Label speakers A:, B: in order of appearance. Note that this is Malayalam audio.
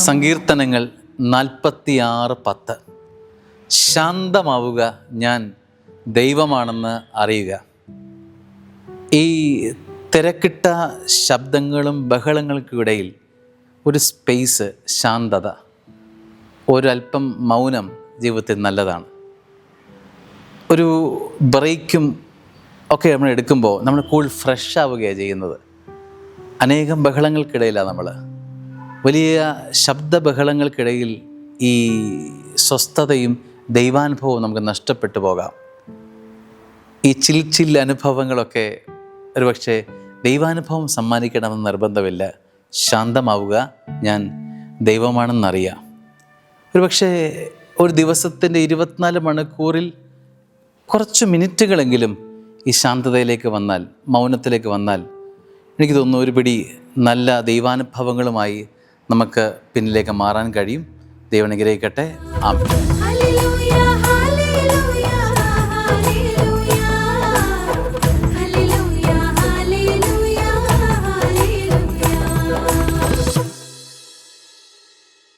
A: സങ്കീർത്തനങ്ങൾ 46:10. ശാന്തമാവുക, ഞാൻ ദൈവമാണെന്ന് അറിയുക. ഈ തിരക്കിട്ട ശബ്ദങ്ങളും ബഹളങ്ങൾക്കിടയിൽ ഒരു സ്പേസ്, ശാന്തത, ഒരല്പം മൗനം ജീവിതത്തിൽ നല്ലതാണ്. ഒരു ബ്രേക്കും ഒക്കെ നമ്മൾ എടുക്കുമ്പോൾ നമ്മൾ കൂടുതൽ ഫ്രഷ് ആവുകയാണ് ചെയ്യുന്നത്. അനേകം ബഹളങ്ങൾക്കിടയിലാണ് നമ്മൾ. വലിയ ശബ്ദ ബഹളങ്ങൾക്കിടയിൽ ഈ സ്വസ്ഥതയും ദൈവാനുഭവവും നമുക്ക് നഷ്ടപ്പെട്ടു പോകാം. ഈ ചിൽ അനുഭവങ്ങളൊക്കെ ഒരുപക്ഷെ ദൈവാനുഭവം സമ്മാനിക്കണമെന്ന് നിർബന്ധമില്ല. ശാന്തമാവുക, ഞാൻ ദൈവമാണെന്നറിയാം. ഒരുപക്ഷെ ഒരു ദിവസത്തിൻ്റെ 24 മണിക്കൂറിൽ കുറച്ച് മിനിറ്റുകളെങ്കിലും ഈ ശാന്തതയിലേക്ക് വന്നാൽ, മൗനത്തിലേക്ക് വന്നാൽ, എനിക്ക് തോന്നുന്നു ഒരു പിടി നല്ല ദൈവാനുഭവങ്ങളുമായി നമുക്ക് പിന്നിലേക്ക് മാറാൻ കഴിയും. ദൈവം അനുഗ്രഹിക്കട്ടെ. ആമേൻ.